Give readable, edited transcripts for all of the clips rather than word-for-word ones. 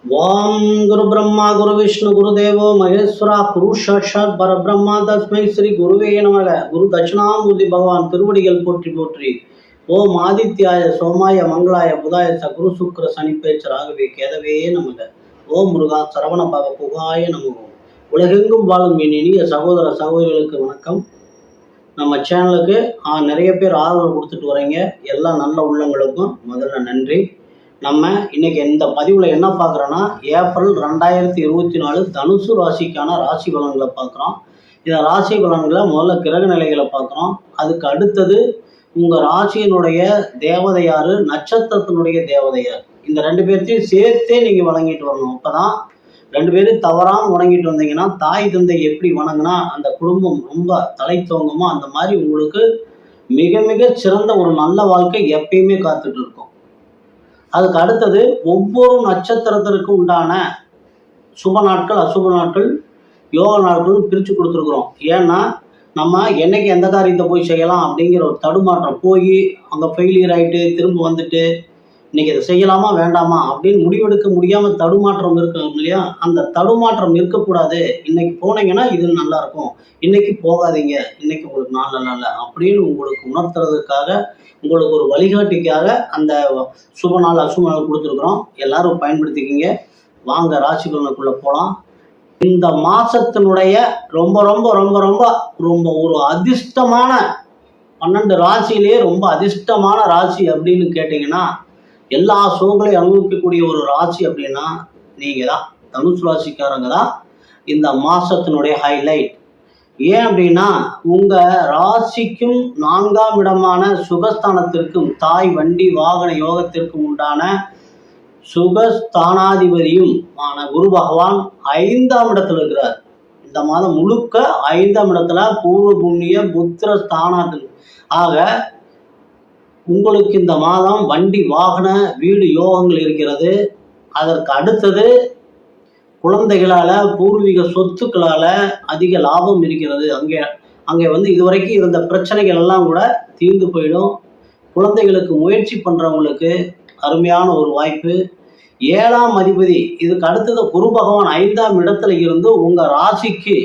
वाम गुरु ब्रह्मा गुरु विष्णु गुरुदेवो महेश्वरा गुरु साक्षात् परब्रह्मा तस्मै श्री गुरुवे नमः। गुरु दक्षिणामूर्ति भगवान திருவடிகள் போற்றி போற்றி। ஓம் ஆதித்யாய சோமாய மங்களாய புதாய சகுரு சுக்ர சனி பேச்சராகவே கேதவே நமக। ஓம் முருகா சரவண பவ புகாய நமக। உலகெங்கும் வாழும் என் இனிய சகோதர சகோதரிகளுக்கு வணக்கம்। நம்ம சேனலுக்கு நிறைய பேர் ஆதரவு கொடுத்துட்டு வரீங்க, எல்லா நல்ல உள்ளங்களுக்கும் முதல்ல நன்றி। நம்ம இன்னைக்கு இந்த பதிவில் என்ன பார்க்குறோன்னா, ஏப்ரல் 2024 தனுசு ராசிக்கான ராசி பலன்களை பார்க்குறோம்। இந்த ராசி பலன்களை முதல்ல கிரக நிலைகளை பார்க்குறோம்। அதுக்கு அடுத்தது உங்கள் ராசியினுடைய தேவதை யார், நட்சத்திரத்தினுடைய தேவதை யார், இந்த ரெண்டு பேர்த்தையும் சேர்த்தே நீங்கள் வணங்கிட்டு வரணும்। அப்போ தான் ரெண்டு பேரும் தவறாமல் வணங்கிட்டு வந்தீங்கன்னா, தாய் தந்தை எப்படி வணங்கினா அந்த குடும்பம் ரொம்ப தலை தோங்குமோ அந்த மாதிரி உங்களுக்கு மிக மிக சிறந்த ஒரு நல்ல வாழ்க்கை எப்பயுமே காத்துட்டு இருக்கும்। அதுக்கு அடுத்தது ஒவ்வொரு நட்சத்திரத்திற்கும் உண்டான சுப நாட்கள், அசுப நாட்கள், யோக நாட்கள் பிரித்து கொடுத்துருக்குறோம்। ஏன்னா நம்ம என்னைக்கு எந்த காரியத்தை போய் செய்யலாம் அப்படிங்கிற ஒரு தடுமாற்றம், போய் அங்கே ஃபெயிலியர் ஆகிட்டு திரும்ப வந்துட்டு இன்னைக்கு இதை செய்யலாமா வேண்டாமா அப்படின்னு முடிவெடுக்க முடியாமல் தடுமாற்றம் இருக்கு இல்லையா, அந்த தடுமாற்றம் இருக்கக்கூடாது। இன்னைக்கு போனீங்கன்னா இது நல்லா இருக்கும், இன்னைக்கு போகாதீங்க, இன்னைக்கு உங்களுக்கு நாள் நல்லா இல்லை அப்படின்னு உங்களுக்கு உணர்த்துறதுக்காக, உங்களுக்கு ஒரு வழிகாட்டிக்காக அந்த சுப நாள் அசுப நாள் கொடுத்துருக்குறோம்। எல்லாரும் பயன்படுத்திக்கிங்க। வாங்க ராசி பலனுக்குள்ள போகலாம்। இந்த மாசத்தினுடைய ரொம்ப ரொம்ப ரொம்ப ரொம்ப ரொம்ப ஒரு அதிர்ஷ்டமான 12 ராசியிலேயே ரொம்ப அதிர்ஷ்டமான ராசி அப்படின்னு கேட்டிங்கன்னா, எல்லா சுகங்களையும் அனுபவிக்கக்கூடிய ஒரு ராசி அப்படின்னா நீங்க தான், தனுசு ராசிக்காரங்க தான் இந்த மாசத்தினுடைய ஹைலைட்। ஏன் அப்படின்னா, உங்க ராசிக்கும் 4ஆம் இடமான சுகஸ்தானத்திற்கும், தாய் வண்டி வாகன யோகத்திற்கும் உண்டான சுகஸ்தானாதிபதியும் ஆன குரு பகவான் 5ஆம் இடத்துல இருக்கிறார்। இந்த மாதம் முழுக்க 5ஆம் இடத்துல பூர்வ புண்ணிய புத்திர ஸ்தானாத்தில் ஆக உங்களுக்கு இந்த மாதம் வண்டி வாகன வீடு யோகங்கள் இருக்கிறது। அதற்கு அடுத்தது குழந்தைகளால், பூர்வீக சொத்துக்களால் அதிக லாபம் இருக்கிறது। அங்கே இதுவரைக்கும் இருந்த பிரச்சனைகள் எல்லாம் கூட தீர்ந்து போயிடும்। குழந்தைகளுக்கு முயற்சி பண்ணுறவங்களுக்கு அருமையான ஒரு வாய்ப்பு। 7ஆம் அதிபதி, இதுக்கு அடுத்தது குரு பகவான் 5ஆம் இடத்துல இருந்து உங்கள் ராசிக்கு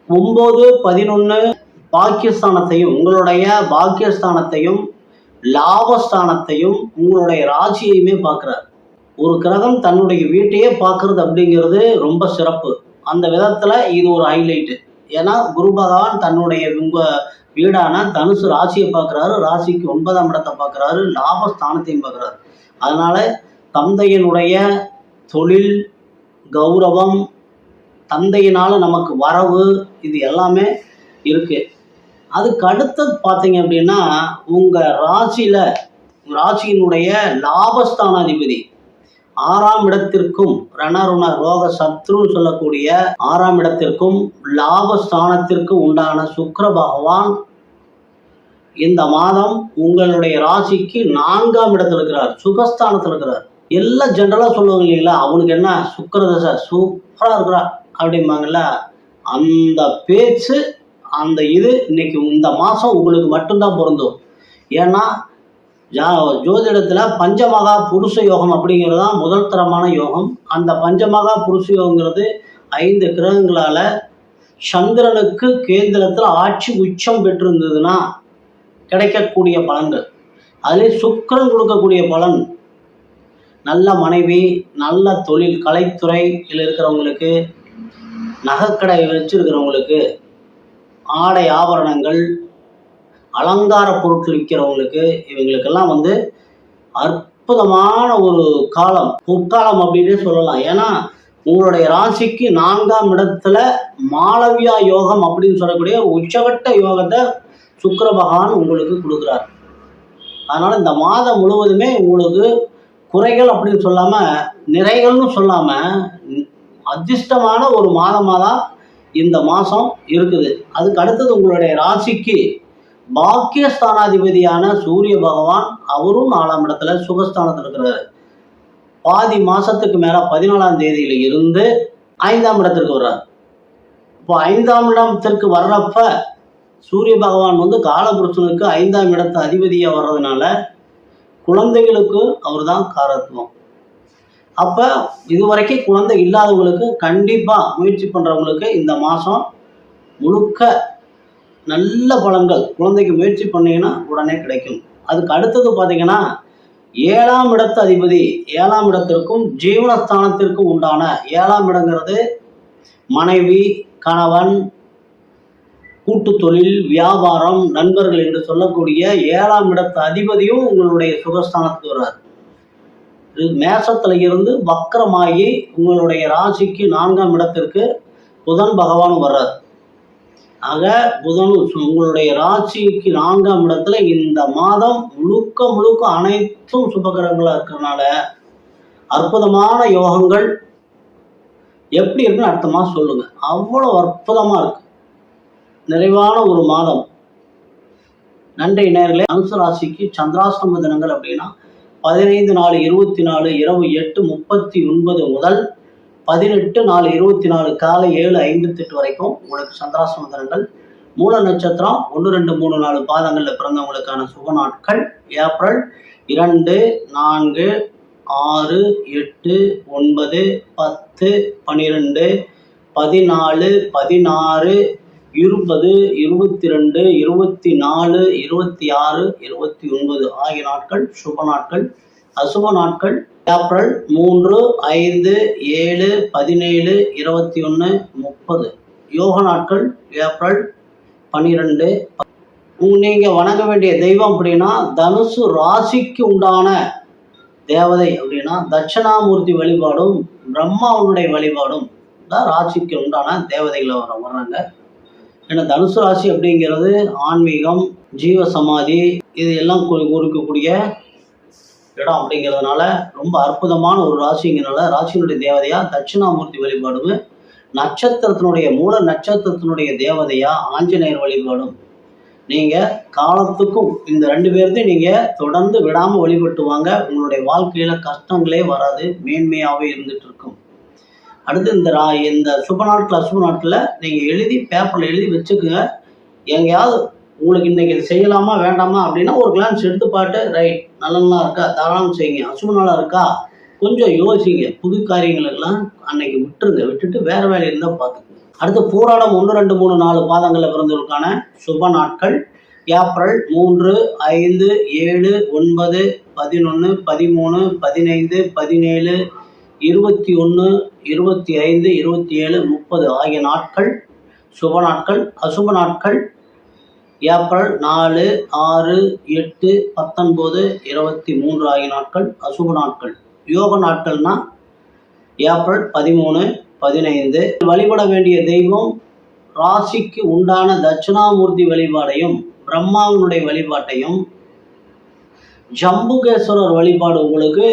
9, 11 பாக்கியஸ்தானத்தையும், உங்களுடைய பாக்கியஸ்தானத்தையும் லாபஸ்தானத்தையும் உங்களுடைய ராசியையுமே பார்க்குறார்। ஒரு கிரகம் தன்னுடைய வீட்டையே பார்க்கறது அப்படிங்கிறது ரொம்ப சிறப்பு। அந்த விதத்தில் இது ஒரு ஹைலைட்டு। ஏன்னா குரு பகவான் தன்னுடைய உங்கள் வீடான தனுசு ராசியை பார்க்குறாரு, ராசிக்கு 9ஆம் இடத்தை பார்க்குறாரு, லாபஸ்தானத்தையும் பார்க்குறாரு। அதனால தந்தையினுடைய தொழில், கௌரவம், தந்தையினால் நமக்கு வரவு, இது எல்லாமே இருக்குது। அதுக்கு அடுத்தது பார்த்தீங்க அப்படின்னா, உங்கள் ராசியினுடைய லாபஸ்தானாதிபதி 6ஆம் இடத்திற்கும், ரணருண ரோக சத்ருன்னு சொல்லக்கூடிய 6ஆம் இடத்திற்கும் லாபஸ்தானத்திற்கும் உண்டான சுக்கிர பகவான் இந்த மாதம் உங்களுடைய ராசிக்கு 4ஆம் இடத்துல இருக்கிறார், சுகஸ்தானத்தில் இருக்கிறார்। எல்லாம் ஜென்ரலாக சொல்லுவாங்க இல்லைங்களா, அவனுக்கு என்ன சுக்கிரதசை சூப்பராக இருக்கிறா அப்படிம்பாங்கல்ல, அந்த பேச்சு அந்த இது இன்னைக்கு இந்த மாதம் உங்களுக்கு மட்டும்தான் பொருந்தும்। ஏன்னா ஜோதிடத்தில் பஞ்சமகா புருஷ யோகம் அப்படிங்கிறது தான் முதல் தரமான யோகம்। அந்த பஞ்சமகா புருஷ யோகங்கிறது 5 கிரகங்களால் சந்திரனுக்கு கேந்திரத்தில் ஆட்சி உச்சம் பெற்றிருந்ததுன்னா கிடைக்கக்கூடிய பலன்கள், அதிலே சுக்கிரன் கொடுக்கக்கூடிய பலன் நல்ல மனைவி, நல்ல தொழில், கலைத்துறையில் இருக்கிறவங்களுக்கு, நகைக்கடை வச்சிருக்கிறவங்களுக்கு, ஆடை ஆபரணங்கள், அலங்கார பொருட்கள் விற்கிறவங்களுக்கு, இவங்களுக்கெல்லாம் அற்புதமான ஒரு காலம், பொற்காலம் அப்படின்னே சொல்லலாம்। ஏன்னா உங்களுடைய ராசிக்கு 4ஆம் இடத்துல மாளவியா யோகம் அப்படின்னு சொல்லக்கூடிய உச்சகட்ட யோகத்தை சுக்கிர பகவான் உங்களுக்கு கொடுக்குறார்। அதனால் இந்த மாதம் முழுவதுமே உங்களுக்கு குறைகள் அப்படின்னு சொல்லாமல், நிறைகள்னு சொல்லாமல், அதிர்ஷ்டமான ஒரு மாதமாக தான் இந்த மாதம் இருக்குது। அதுக்கு அடுத்தது உங்களுடைய ராசிக்கு பாக்கியஸ்தானாதிபதியான சூரிய பகவான், அவரும் 4ஆம் இடத்துல சுகஸ்தானத்தில் இருக்கிறாரு। பாதி மாதத்துக்கு மேலே 14ஆம் தேதியில இருந்து 5ஆம் இடத்திற்கு வர்றார்। இப்போ 5ஆம் இடத்திற்கு வர்றப்ப சூரிய பகவான் காலபுருஷனுக்கு 5ஆம் இடத்து அதிபதியாக வர்றதுனால குழந்தைகளுக்கு அவர் தான் காரத்துவம்। அப்போ இதுவரைக்கும் குழந்தை இல்லாதவங்களுக்கு கண்டிப்பாக முயற்சி பண்ணுறவங்களுக்கு இந்த மாதம் முழுக்க நல்ல பலன்கள், குழந்தைக்கு முயற்சி பண்ணீங்கன்னா உடனே கிடைக்கும். அதுக்கு அடுத்தது பார்த்தீங்கன்னா 7ஆம் இடத்து அதிபதி, 7ஆம் இடத்திற்கும் ஜீவனஸ்தானத்திற்கும் உண்டான 7ஆம் இடங்கிறது மனைவி, கணவன், கூட்டு தொழில், வியாபாரம், நண்பர்கள் என்று சொல்லக்கூடிய 7ஆம் இடத்து அதிபதியும் உங்களுடைய சுகஸ்தானத்துக்கு வர்றார். இது மேசத்துல இருந்து வக்கரமாகி உங்களுடைய ராசிக்கு 4ஆம் இடத்திற்கு புதன் பகவான் வர்றார். ஆக புதன் உங்களுடைய ராசிக்கு 4ஆம் இடத்துல இந்த மாதம் முழுக்க முழுக்க அனைத்தும் சுபகிரகங்களா இருக்கிறதுனால அற்புதமான யோகங்கள் எப்படி இருக்குன்னு அடுத்த மாதம் சொல்லுங்க. அவ்வளோ அற்புதமா இருக்கு, நிறைவான ஒரு மாதம். நன்றி நேயர்களே. தனுசு ராசிக்கு சந்திராஷ்டம தினங்கள் அப்படின்னா 15/4/24 இரவு 8:39 முதல் 18/4/24 காலை 7:58 வரைக்கும் உங்களுக்கு சந்திராஷ்டம தினங்கள். மூல நட்சத்திரம் 1, 2, 3, 4 பாதங்களில் பிறந்தவங்களுக்கான சுப நாட்கள் ஏப்ரல் 2, 4, 6, 8, 9, 10, 12, 14, 16, 20, 22, 24, 26, 29 ஆகிய நாட்கள் சுப நாட்கள். அசுப நாட்கள் ஏப்ரல் 3, 5, 7, 17, 21, 30. யோக நாட்கள் ஏப்ரல் 12. நீங்க வணங்க வேண்டிய தெய்வம் அப்படின்னா தனுசு ராசிக்கு உண்டான தேவதை அப்படின்னா தட்சிணாமூர்த்தி வழிபாடும் பிரம்மாவுடைய வழிபாடும் தான் ராசிக்கு உண்டான தேவதைகளை வர்றாங்க. ஏன்னா தனுசு ராசி அப்படிங்கிறது ஆன்மீகம், ஜீவ சமாதி இது எல்லாம் குறிக்கக்கூடிய இடம் அப்படிங்கிறதுனால ரொம்ப அற்புதமான ஒரு ராசிங்கிறனால ராசியினுடைய தேவதையா தட்சிணாமூர்த்தி வழிபாடும், நட்சத்திரத்தினுடைய மூல நட்சத்திரத்தினுடைய தேவதையா ஆஞ்சநேயர் வழிபாடும். நீங்க காலத்துக்கும் இந்த 2 பேர்த்தையும் நீங்க தொடர்ந்து விடாம வழிபட்டு வாங்க. உங்களுடைய வாழ்க்கையில கஷ்டங்களே வராது, மேன்மையாவே இருந்துட்டு இருக்கும். அடுத்து இந்த சுப நாட்கள் அசுப நாட்களில் நீங்கள் எழுதி பேப்பரில் எழுதி வச்சுக்கோங்க. எங்கேயாவது உங்களுக்கு இன்றைக்கி இது செய்யலாமா வேண்டாமா அப்படின்னா ஒரு கிளான்ஸ் எடுத்து பாட்டு ரைட் நல்லலாம் இருக்கா தாராளம் செய்யுங்க, அசுப நாளாக இருக்கா கொஞ்சம் யோசிங்க, புது காரியங்களுக்கெல்லாம் அன்னைக்கு விட்டுட்டு வேறு வேலை இருந்தால் பார்த்துக்கோங்க. அடுத்து பூராடம் 1, 2, 3, 4 பாதங்களில் பிறந்தவர்களுக்கான சுப நாட்கள் ஏப்ரல் 3, 5, 7, 9, 11, 13, 15, 17, 21, 25, 27, 30 ஆகிய நாட்கள் சுப நாட்கள். அசுப நாட்கள் ஏப்ரல் 4, 6, 8, 19, 23 ஆகிய நாட்கள் அசுப நாட்கள். யோக நாட்கள்னா ஏப்ரல் 13, 15. வழிபட வேண்டிய தெய்வம் ராசிக்கு உண்டான தட்சிணாமூர்த்தி வழிபாடையும் பிரம்மாவினுடைய வழிபாட்டையும் ஜம்புகேஸ்வரர் வழிபாடு உங்களுக்கு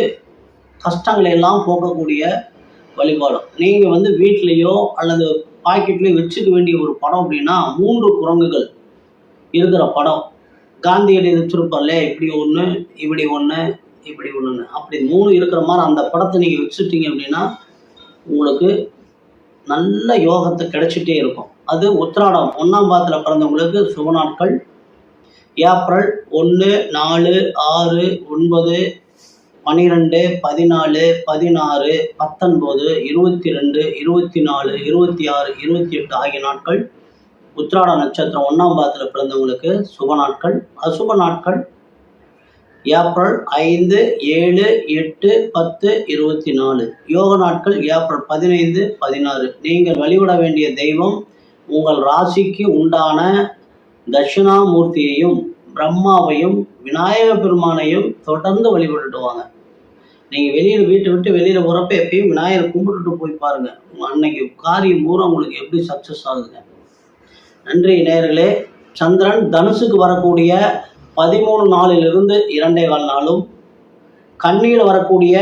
கஷ்டங்களை எல்லாம் போக்கக்கூடிய வழிபாடும். நீங்கள் வீட்லேயோ அல்லது பாக்கெட்லேயோ வச்சுக்க வேண்டிய ஒரு படம் அப்படின்னா 3 குரங்குகள் இருக்கிற படம். காந்தியடி வச்சுருப்பார்லே இப்படி ஒன்று இப்படி ஒன்று இப்படி ஒன்றுன்னு அப்படி 3 இருக்கிற மாதிரி அந்த படத்தை நீங்கள் வச்சுட்டீங்க அப்படின்னா உங்களுக்கு நல்ல யோகத்தை கிடைச்சிட்டே இருக்கும். அது உத்திராடம் 1ஆம் பாதத்தில் பிறந்தவங்களுக்கு சுப நாட்கள் ஏப்ரல் 1, 4, 6, 9, 12, 14, 16, 19, 22, 24, 26, 28 ஆகிய நாட்கள் உத்திராட நட்சத்திரம் 1ஆம் பாதத்தில் பிறந்தவங்களுக்கு சுப நாட்கள். அசுப நாட்கள் ஏப்ரல் 5, 7, 8, 10, 24. யோக நாட்கள் ஏப்ரல் 15, 16. நீங்கள் வழிபட வேண்டிய தெய்வம் உங்கள் ராசிக்கு உண்டான தட்சிணாமூர்த்தியையும் பிரம்மாவையும் விநாயக பெருமானையும் தொடர்ந்து வழிபட்டுட்டு வாங்க. நீங்கள் வீட்டை விட்டு வெளியில் போகிறப்ப எப்பயும் விநாயகரை கும்பிட்டுட்டு போய் பாருங்கள். அன்னைக்கு காரியம் பூரா உங்களுக்கு எப்படி சக்ஸஸ் ஆகுதுங்க. நன்றி நேயர்களே. சந்திரன் தனுசுக்கு வரக்கூடிய 13 நாளிலிருந்து 2.25 நாளும், கன்னியில் வரக்கூடிய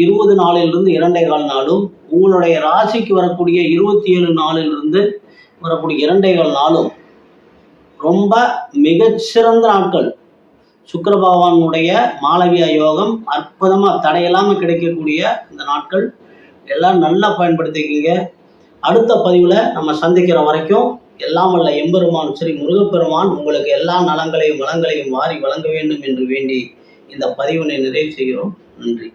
20 நாளிலிருந்து 2.25 நாளும், உங்களுடைய ராசிக்கு வரக்கூடிய 27 நாளிலிருந்து வரக்கூடிய 2.25 நாளும் ரொம்ப மிகச்சிறந்த நாட்கள். சுக்கிர பகவானுடைய மாளவியா யோகம் அற்புதமாக தடையில்லாமல் கிடைக்கக்கூடிய இந்த நாட்கள் எல்லாம் நல்லா பயன்படுத்திக்கிங்க. அடுத்த பதிவில் நம்ம சந்திக்கிற வரைக்கும் எல்லாம் வல்ல எம்பெருமான் ஸ்ரீ முருகப்பெருமான் உங்களுக்கு எல்லா நலங்களையும் வளங்களையும் வாரி வழங்க வேண்டும் என்று வேண்டி இந்த பதிவினை நிறைவு செய்கிறோம். நன்றி.